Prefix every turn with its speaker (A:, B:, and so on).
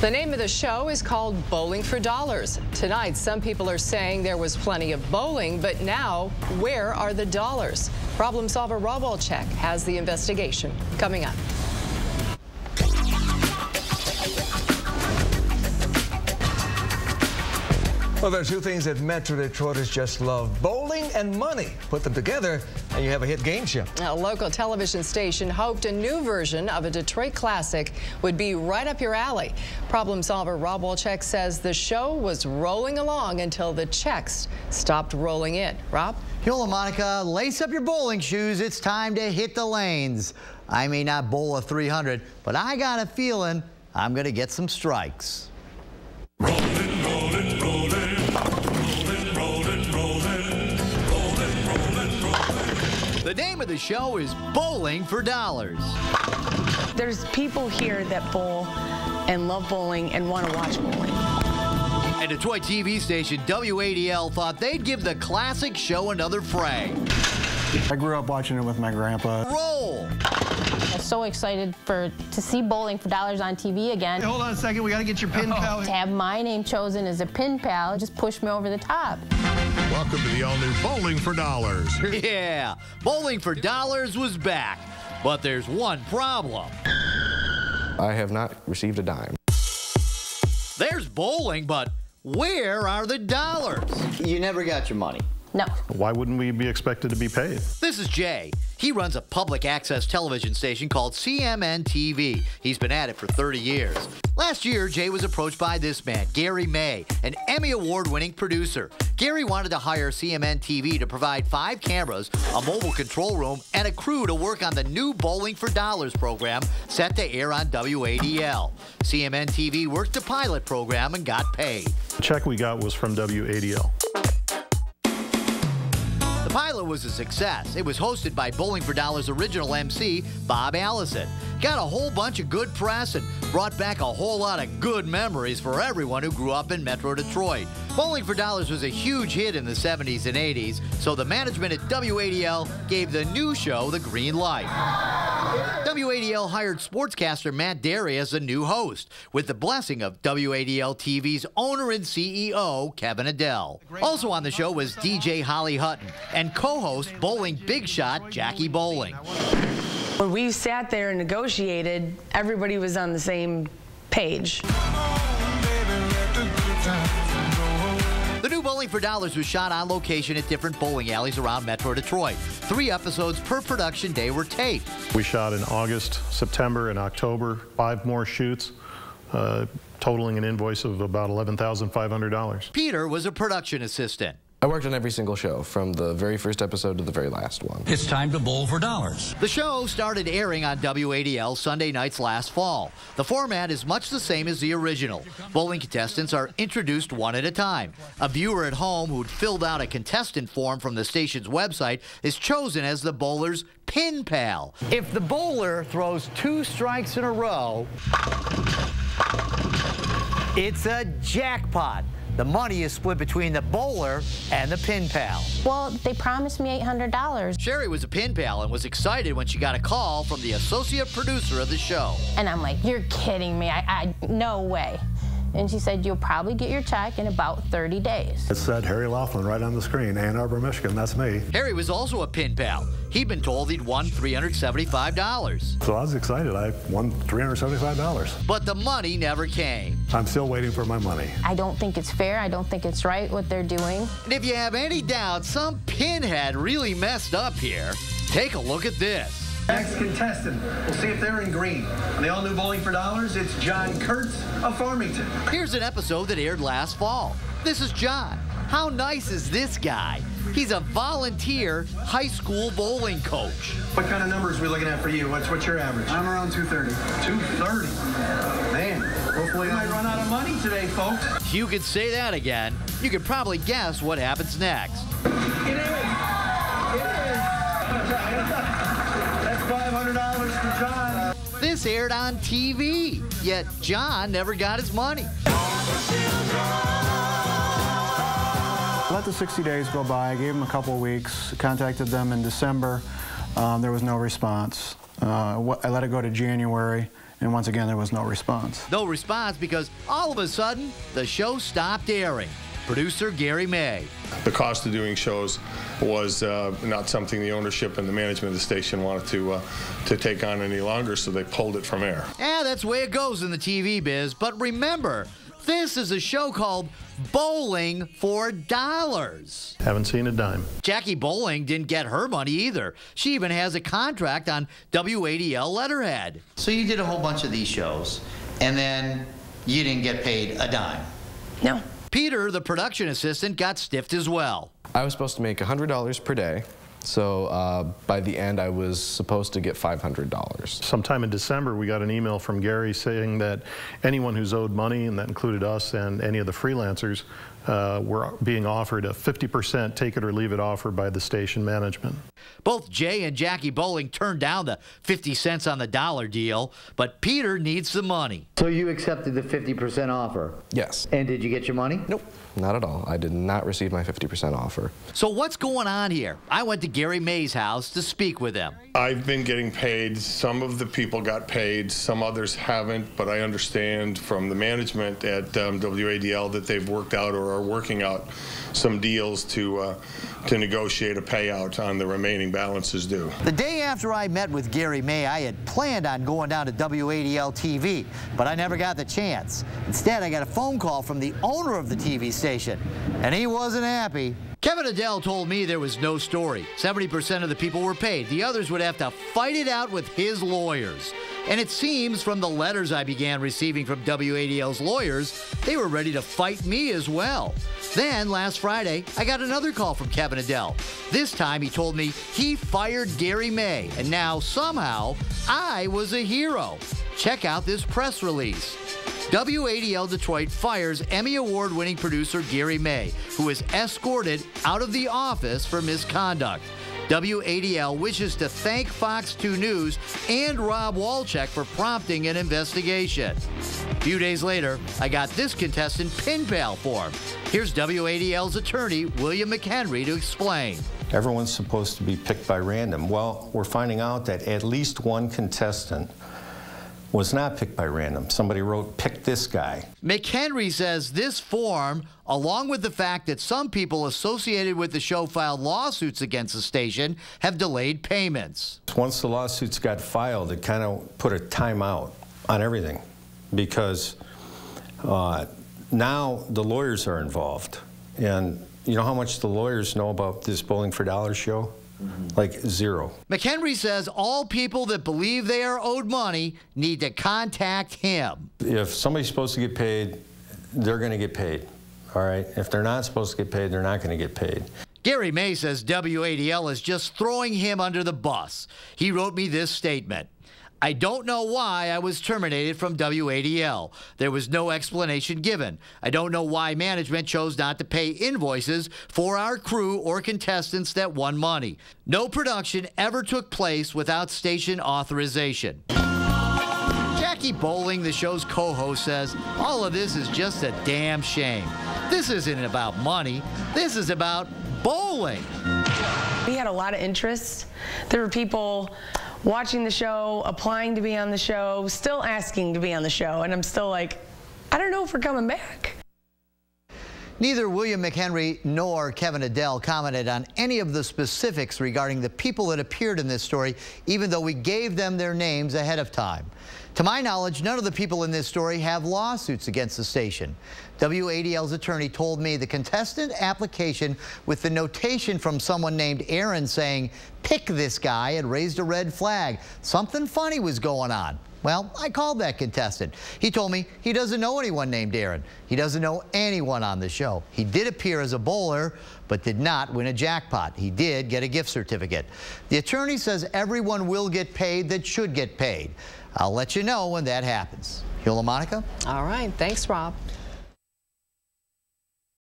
A: The name of the show is called Bowling for Dollars. Tonight, some people are saying there was plenty of bowling, but now, where are the dollars? Problem solver Rob Wolchek has the investigation. Coming up.
B: Well, there are two things that Metro Detroiters just love: bowling and money. Put them together and you have a hit game show.
A: A local television station hoped a new version of a Detroit classic would be right up your alley. Problem solver Rob Wolchek says the show was rolling along until the checks stopped rolling in. Rob?
C: Yola, Monica, lace up your bowling shoes. It's time to hit the lanes. I may not bowl a 300, but I got a feeling I'm going to get some strikes.
D: Rolling, rolling, rolling.
C: The name of the show is Bowling for Dollars.
E: There's people here that bowl and love bowling and want to watch bowling.
C: And Detroit TV station WADL thought they'd give the classic show another fray.
F: I grew up watching it with my grandpa.
C: Roll!
G: I'm so excited to see Bowling for Dollars on TV again.
H: Hey, hold on a second, we got to get your pin pal.
G: To have my name chosen as a pin pal just pushed me over the top.
D: Welcome to the all-new Bowling for Dollars.
C: Yeah, Bowling for Dollars was back, but there's one problem.
I: I have not received a dime.
C: There's bowling, but where are the dollars?
J: You never got your money.
G: No.
F: Why wouldn't we be expected to be paid?
C: This is Jay. He runs a public access television station called CMN TV. He's been at it for 30 years. Last year, Jay was approached by this man, Gary May, an Emmy Award-winning producer. Gary wanted to hire CMN TV to provide 5 cameras, a mobile control room, and a crew to work on the new Bowling for Dollars program set to air on WADL. CMN TV worked the pilot program and got paid.
F: The check we got was from WADL.
C: The pilot was a success. It was hosted by Bowling for Dollars original MC, Bob Allison. Got a whole bunch of good press and brought back a whole lot of good memories for everyone who grew up in Metro Detroit. Bowling for Dollars was a huge hit in the 70s and 80s, so the management at WADL gave the new show the green light. WADL hired sportscaster Matt Derry as the new host, with the blessing of WADL TV's owner and CEO, Kevin Adele. Also on the show was DJ Holly Hutton and co-host bowling big shot Jackie Bowling.
E: When we sat there and negotiated, everybody was on the same page.
C: The new Bowling for Dollars was shot on location at different bowling alleys around Metro Detroit. 3 episodes per production day were taped.
F: We shot in August, September, and October, 5 more shoots, totaling an invoice of about $11,500.
C: Peter was a production assistant.
I: I worked on every single show, from the very first episode to the very last one.
K: It's time to bowl for dollars.
C: The show started airing on WADL Sunday nights last fall. The format is much the same as the original. Bowling contestants are introduced one at a time. A viewer at home who'd filled out a contestant form from the station's website is chosen as the bowler's pin pal. If the bowler throws 2 strikes in a row, it's a jackpot. The money is split between the bowler and the pin pal.
G: Well, they promised me $800.
C: Sherry was a pin pal and was excited when she got a call from the associate producer of the show.
G: And I'm like, you're kidding me. No way. And she said, you'll probably get your check in about 30 days.
F: It said Harry Laughlin right on the screen, Ann Arbor, Michigan. That's me.
C: Harry was also a pin pal. He'd been told he'd won $375.
F: So I was excited. I won $375.
C: But the money never came.
F: I'm still waiting for my money.
G: I don't think it's fair. I don't think it's right what they're doing.
C: And if you have any doubt, some pinhead really messed up here. Take a look at this.
H: Next contestant, we'll see if they're in green. On the all-new Bowling for Dollars, it's John Kurtz of Farmington.
C: Here's an episode that aired last fall. This is John. How nice is this guy? He's a volunteer high school bowling coach.
H: What kind of numbers are we looking at for you? What's your average? I'm around 230. 230? Man, hopefully we might run out of money today, folks.
C: If you could say that again, you could probably guess what happens next.
H: It is. That's $500 for John.
C: This aired on TV, yet John never got his money.
F: Let the 60 days go by. I gave them a couple of weeks, contacted them in December. There was no response. I let it go to January,
J: And once again, there was no response.
C: No response because all of a sudden, the show stopped airing. Producer Gary May.
L: The cost of doing shows was not something the ownership and the management of the station wanted to take on any longer, so they pulled it from air.
C: Yeah, that's the way it goes in the TV biz. But remember, this is a show called Bowling for Dollars.
F: Haven't seen a dime.
C: Jackie Bowling didn't get her money either. She even has a contract on WADL letterhead.
M: So you did a whole bunch of these shows, and then you didn't get paid a dime?
E: No.
C: Peter, the production assistant, got stiffed as well.
I: I was supposed to make $100 per day. So by the end, I was supposed to get $500.
F: Sometime in December, we got an email from Gary saying that anyone who's owed money, and that included us and any of the freelancers, were being offered a 50% take it or leave it offer by the station management.
C: Both Jay and Jackie Bowling turned down the 50 cents on the dollar deal, but Peter needs the money.
M: So you accepted the 50% offer?
I: Yes.
M: And did you get your money?
I: Nope, not at all. I did not receive my 50% offer.
C: So what's going on here? I went to Gary May's house to speak with him.
L: I've been getting paid. Some of the people got paid, some others haven't, but I understand from the management at WADL that they've worked out or are working out some deals to negotiate a payout on the remaining balances due.
C: The day after I met with Gary May, I had planned on going down to WADL TV, but I never got the chance. Instead, I got a phone call from the owner of the TV station, and he wasn't happy. Kevin Adele told me there was no story. 70% of the people were paid. The others would have to fight it out with his lawyers. And it seems from the letters I began receiving from WADL's lawyers, they were ready to fight me as well. Then, last Friday, I got another call from Kevin Adele. This time, he told me he fired Gary May, and now, somehow, I was a hero. Check out this press release. WADL Detroit fires Emmy Award-winning producer Gary May, who was escorted out of the office for misconduct. WADL wishes to thank Fox 2 News and Rob Walchek for prompting an investigation. A few days later, I got this contestant pin pal form. Here's WADL's attorney, William McHenry, to explain.
N: Everyone's supposed to be picked by random. Well, we're finding out that at least one contestant was not picked by random. Somebody wrote, "Pick this guy."
C: McHenry says this form, along with the fact that some people associated with the show filed lawsuits against the station, have delayed payments.
N: Once the lawsuits got filed, it kind of put a timeout on everything because now the lawyers are involved. And you know how much the lawyers know about this Bowling for Dollars show? Like zero.
C: McHenry says all people that believe they are owed money need to contact him.
N: If somebody's supposed to get paid, they're going to get paid. All right? If they're not supposed to get paid, they're not going to get paid.
C: Gary May says WADL is just throwing him under the bus. He wrote me this statement. I don't know why I was terminated from WADL. There was no explanation given. I don't know why management chose not to pay invoices for our crew or contestants that won money. No production ever took place without station authorization. Jackie Bowling, the show's co-host, says all of this is just a damn shame. This isn't about money. This is about bowling.
E: We had a lot of interest. There were people watching the show, applying to be on the show, still asking to be on the show, and I'm still like, I don't know if we're coming back.
C: Neither William McHenry nor Kevin Adele commented on any of the specifics regarding the people that appeared in this story, even though we gave them their names ahead of time. To my knowledge, none of the people in this story have lawsuits against the station. WADL's attorney told me the contestant application with the notation from someone named Aaron saying, "Pick this guy," had raised a red flag. Something funny was going on. Well, I called that contestant. He told me he doesn't know anyone named Aaron. He doesn't know anyone on the show. He did appear as a bowler, but did not win a jackpot. He did get a gift certificate. The attorney says everyone will get paid that should get paid. I'll let you know when that happens. Hugh LaMonica?
A: All right. Thanks, Rob.